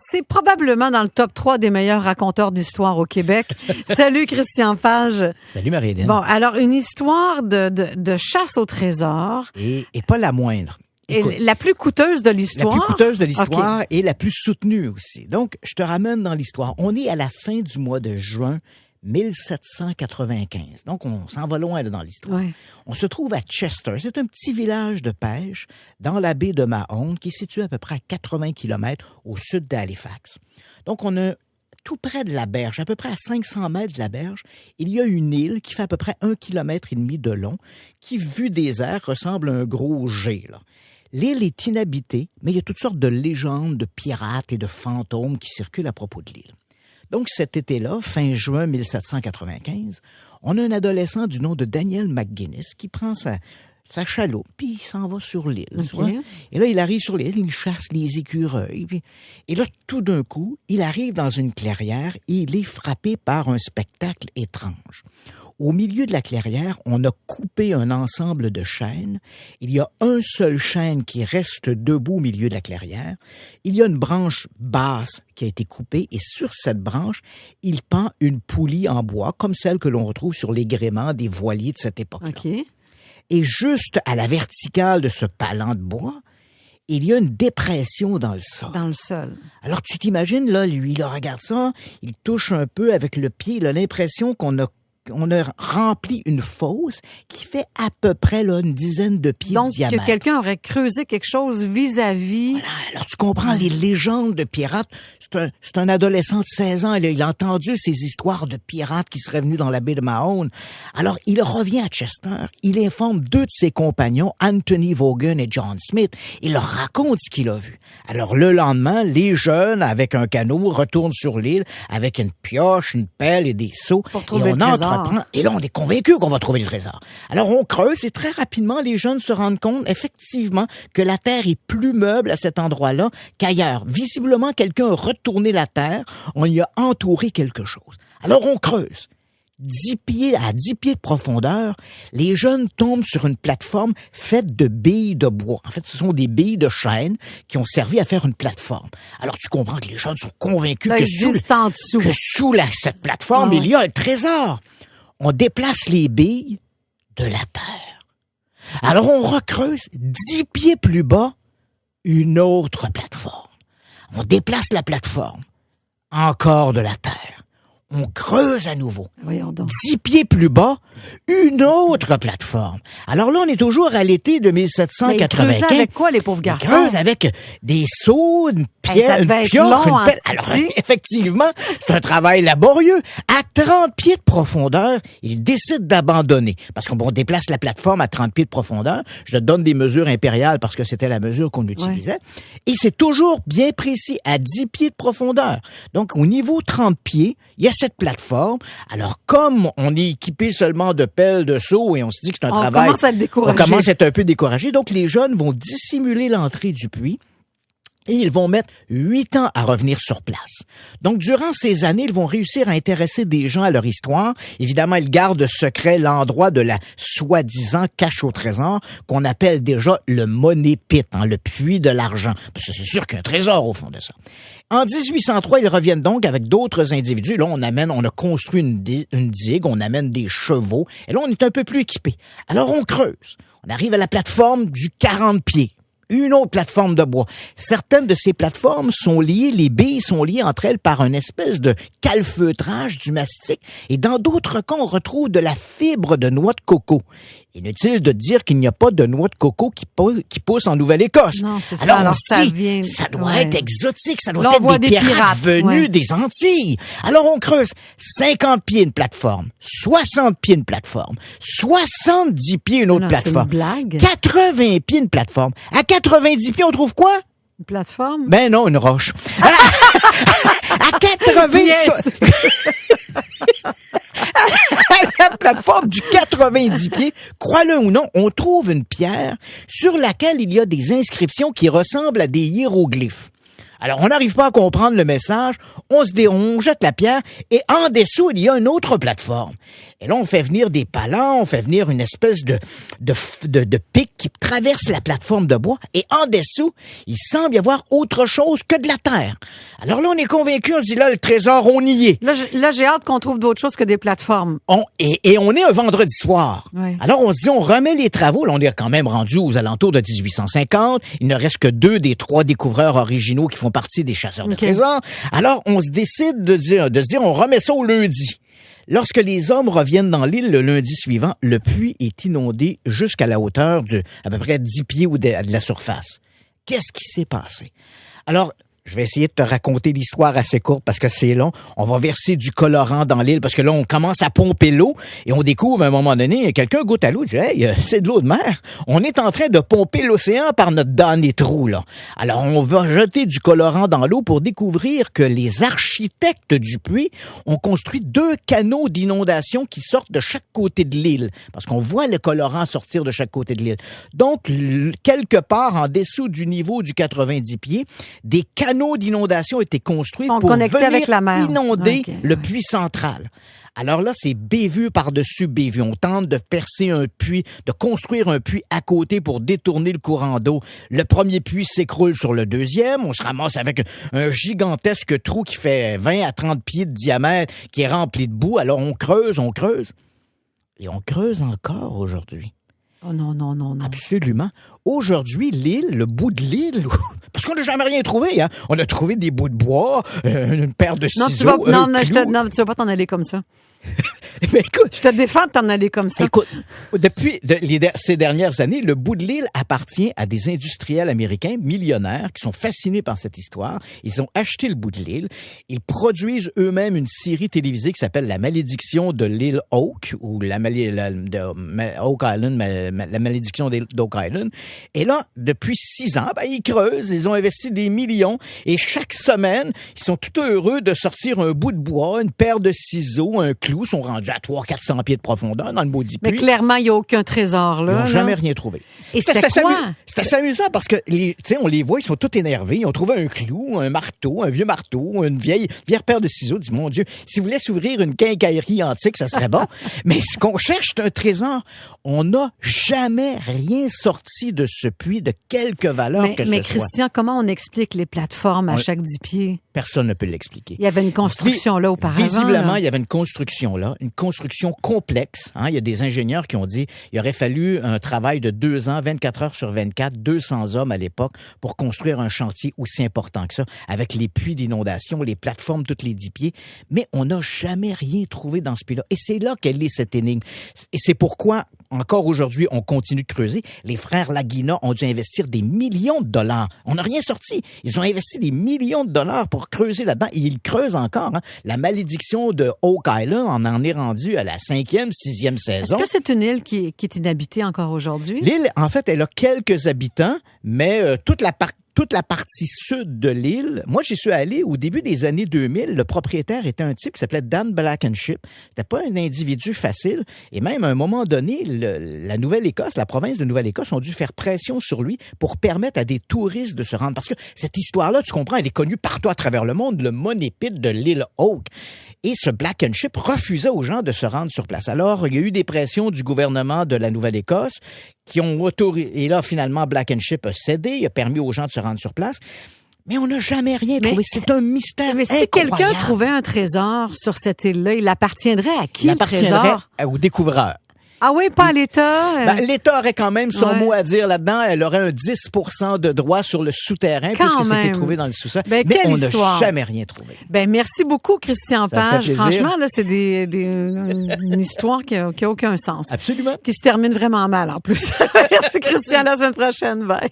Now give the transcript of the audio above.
C'est probablement dans le top 3 des meilleurs raconteurs d'histoires au Québec. Salut Christian Page. Salut Marie-Hélène. Bon, alors une histoire de chasse au trésor. Et pas la moindre. Écoute, Et la plus coûteuse de l'histoire. La plus coûteuse de l'histoire Okay. et la plus soutenue aussi. Donc, je te ramène dans l'histoire. On est à la fin du mois de juin 1795. Donc, on s'en va loin là, dans l'histoire. Ouais. On se trouve à Chester. C'est un petit village de pêche dans la baie de Mahone qui est situé à peu près à 80 km au sud d'Halifax. Donc, on a tout près de la berge, à peu près à 500 mètres de la berge, il y a une île qui fait à peu près 1,5 km de long, qui, vue des airs, ressemble à un gros jet, là. L'île est inhabitée, mais il y a toutes sortes de légendes, de pirates et de fantômes qui circulent à propos de l'île. Donc cet été-là, fin juin 1795, on a un adolescent du nom de Daniel McGuinness qui prend sa chaloupe, puis il s'en va sur l'île. Okay. Et là, il arrive sur l'île, il chasse les écureuils. Et là, tout d'un coup, il arrive dans une clairière et il est frappé par un spectacle étrange. Au milieu de la clairière, on a coupé un ensemble de chênes. Il y a un seul chêne qui reste debout au milieu de la clairière. Il y a une branche basse qui a été coupée et sur cette branche, il pend une poulie en bois comme celle que l'on retrouve sur les gréements des voiliers de cette époque-là. OK. Et juste à la verticale de ce palan de bois, il y a une dépression dans le sol. Dans le sol. Alors tu t'imagines, là, lui, il regarde ça, il touche un peu avec le pied, il a l'impression qu'on a rempli une fosse qui fait à peu près là, une dizaine de pieds Donc, de diamètre. que quelqu'un aurait creusé quelque chose vis-à-vis. Voilà. Alors, tu comprends les légendes de pirates. C'est un adolescent de 16 ans. Il a entendu ces histoires de pirates qui seraient venus dans la baie de Mahone. Alors, il revient à Chester. Il informe 2 de ses compagnons, Anthony Vaughan et John Smith. Il leur raconte ce qu'il a vu. Alors, le lendemain, les jeunes, avec un canot, retournent sur l'île avec une pioche, une pelle et des seaux. Pour trouver et on le trésor. entreprend. Et là, on est convaincu qu'on va trouver le trésor. Alors, on creuse et très rapidement, les jeunes se rendent compte, effectivement, que la terre est plus meuble à cet endroit-là qu'ailleurs. Visiblement, quelqu'un a retourné la terre. On y a entouré quelque chose. Alors, on creuse. 10 pieds de profondeur, les jeunes tombent sur une plateforme faite de billes de bois. En fait, ce sont des billes de chêne qui ont servi à faire une plateforme. Alors, tu comprends que les jeunes sont convaincus Là, que sous cette plateforme, il y a un trésor. On déplace les billes de la terre. Alors, on recreuse 10 pieds plus bas une autre plateforme. On déplace la plateforme. Encore de la terre. On creuse à nouveau. Voyons donc. 10 pieds plus bas, une autre plateforme. Alors là, on est toujours à l'été de Mais ils 1795. creusaient avec quoi, les pauvres Ils garçons? creusent avec des seaux, une pierre, ça devait une être pioche, long, une pelle. hein, Alors, tu dis? effectivement, c'est un travail laborieux. À 30 pieds de profondeur, ils décident d'abandonner. Parce qu'on déplace la plateforme à 30 pieds de profondeur. Je te donne des mesures impériales parce que c'était la mesure qu'on utilisait. Et c'est toujours bien précis, à 10 pieds de profondeur. Donc, au niveau 30 pieds, il y a cette plateforme. Alors, comme on est équipé seulement de pelles, de seaux, et on se dit que c'est un travail... On commence à être découragé. On commence à être un peu découragé. Donc, les jeunes vont dissimuler l'entrée du puits. Et ils vont mettre 8 ans à revenir sur place. Donc, durant ces années, ils vont réussir à intéresser des gens à leur histoire. Évidemment, ils gardent secret l'endroit de la soi-disant cache au trésor, qu'on appelle déjà le Money Pit, le puits de l'argent. Parce que c'est sûr qu'il y a un trésor au fond de ça. En 1803, ils reviennent donc avec d'autres individus. Là, on a construit une digue, on amène des chevaux. Et là, on est un peu plus équipé. Alors, on creuse. On arrive à la plateforme du 40 pieds. Une autre plateforme de bois. Certaines de ces plateformes sont liées, les billes sont liées entre elles par une espèce de calfeutrage du mastic. Et dans d'autres cas, on retrouve de la fibre de noix de coco. Inutile de dire qu'il n'y a pas de noix de coco qui pousse en Nouvelle-Écosse. Non, c'est ça. Alors, Alors, on ça dit, vient... ça doit Ouais. être exotique, ça doit Là, on voit être des des pirates pirates, venus ouais. des Antilles. Alors, on creuse 50 pieds une plateforme, 60 pieds une plateforme, 70 pieds une autre Non, plateforme. c'est une blague. 80 pieds une plateforme. À 90 pieds, on trouve quoi? Une plateforme? Ben non, une roche. À 80... Yes. À la plateforme du 90 pieds, crois-le ou non, on trouve une pierre sur laquelle il y a des inscriptions qui ressemblent à des hiéroglyphes. Alors, on n'arrive pas à comprendre le message, on jette la pierre, et en dessous, il y a une autre plateforme. Et là, on fait venir des palans, on fait venir une espèce de pic qui traverse la plateforme de bois, et en dessous, il semble y avoir autre chose que de la terre. Alors là, on est convaincu, on se dit là, le trésor, on y est. Là, j'ai hâte qu'on trouve d'autres choses que des plateformes. Et on est un vendredi soir. Oui. Alors, on se dit, on remet les travaux. Là, on est quand même rendu aux alentours de 1850. Il ne reste que 2 des 3 découvreurs originaux qui font partie des chasseurs de trésors. Alors, on se décide de dire, on remet ça au lundi. Lorsque les hommes reviennent dans l'île le lundi suivant, le puits est inondé jusqu'à la hauteur de à peu près 10 pieds de la surface. Qu'est-ce qui s'est passé? Alors, je vais essayer de te raconter l'histoire assez courte parce que c'est long. On va verser du colorant dans l'île parce que là, on commence à pomper l'eau et on découvre à un moment donné, quelqu'un goûte à l'eau et dit « Hey, c'est de l'eau de mer. On est en train de pomper l'océan par notre dernier trou, là. » Alors, on va jeter du colorant dans l'eau pour découvrir que les architectes du puits ont construit 2 canaux d'inondation qui sortent de chaque côté de l'île parce qu'on voit le colorant sortir de chaque côté de l'île. Donc, quelque part en dessous du niveau du 90 pieds, des canaux d'inondation ont été construits pour venir avec la mer. Inonder le puits central. Alors là, c'est bévue par-dessus bévue. On tente de percer un puits, de construire un puits à côté pour détourner le courant d'eau. Le premier puits s'écroule sur le deuxième. On se ramasse avec un gigantesque trou qui fait 20 à 30 pieds de diamètre, qui est rempli de boue. Alors on creuse. Et on creuse encore aujourd'hui. Oh non. Absolument. Aujourd'hui, l'île, le bout de l'île, parce qu'on n'a jamais rien trouvé, hein. On a trouvé des bouts de bois, une paire de ciseaux, tu vas pas t'en aller comme ça. Mais écoute, je te défends de t'en aller comme ça. Écoute, depuis ces dernières années, le bout de l'île appartient à des industriels américains millionnaires qui sont fascinés par cette histoire. Ils ont acheté le bout de l'île. Ils produisent eux-mêmes une série télévisée qui s'appelle La malédiction de l'île Oak ou la Oak Island, la malédiction d'Oak Island. Et là, depuis 6 ans, ils creusent, ils ont investi des millions et chaque semaine, ils sont tout heureux de sortir un bout de bois, une paire de ciseaux, un clou, sont rendus à 300-400 pieds de profondeur dans le maudit puits. Mais clairement, il n'y a aucun trésor là. Ils n'ont jamais rien trouvé. Et c'était quoi? C'était assez amusant parce que on les voit, ils sont tous énervés. Ils ont trouvé un clou, un marteau, un vieux marteau, une vieille paire de ciseaux. Ils disent, mon Dieu, si vous voulez s'ouvrir une quincaillerie antique, ça serait bon. Mais ce qu'on cherche, c'est un trésor. On n'a jamais rien sorti de ce puits de quelque valeur que ce soit. Mais Christian, comment on explique les plateformes à chaque 10 pieds? Personne ne peut l'expliquer. Il y avait une construction là auparavant. Visiblement, il y avait une construction là, une construction complexe. Hein? Il y a des ingénieurs qui ont dit il aurait fallu un travail de 2 ans, 24 heures sur 24, 200 hommes à l'époque pour construire un chantier aussi important que ça, avec les puits d'inondation, les plateformes toutes les 10 pieds. Mais on n'a jamais rien trouvé dans ce puits-là. Et c'est là qu'elle est cette énigme. Et c'est pourquoi, encore aujourd'hui, on continue de creuser. Les frères Lagina ont dû investir des millions de dollars. On n'a rien sorti. Ils ont investi des millions de dollars pour creuser là-dedans. Et ils creusent encore. Hein. La malédiction de Oak Island, on en est rendu à la 5e, 6e saison. Est-ce que c'est une île qui est inhabitée encore aujourd'hui? L'île, en fait, elle a quelques habitants, mais toute la partie sud de l'île, moi, j'y suis allé au début des années 2000. Le propriétaire était un type qui s'appelait Dan Blankenship. C'était pas un individu facile. Et même à un moment donné, la Nouvelle-Écosse, la province de Nouvelle-Écosse ont dû faire pression sur lui pour permettre à des touristes de se rendre. Parce que cette histoire-là, tu comprends, elle est connue partout à travers le monde, le monépite de l'île Oak. Et ce Blankenship refusait aux gens de se rendre sur place. Alors, il y a eu des pressions du gouvernement de la Nouvelle-Écosse qui ont autorisé. Et là, finalement, Blankenship a cédé. Il a permis aux gens de se rendre sur place. Mais on n'a jamais rien trouvé. C'est un mystère Mais si quelqu'un trouvait un trésor sur cette île-là, il appartiendrait à qui, le trésor? Il appartiendrait aux découvreurs. Ah oui, pas à l'État? L'État aurait quand même son mot à dire là-dedans. Elle aurait un 10% de droit sur le souterrain puisque c'était trouvé dans le sous-sol. Mais on n'a jamais rien trouvé. Merci beaucoup, Christian Page. Franchement, là, c'est une histoire qui a aucun sens. Absolument. Qui se termine vraiment mal, en plus. Merci, Christian. À la semaine prochaine. Bye.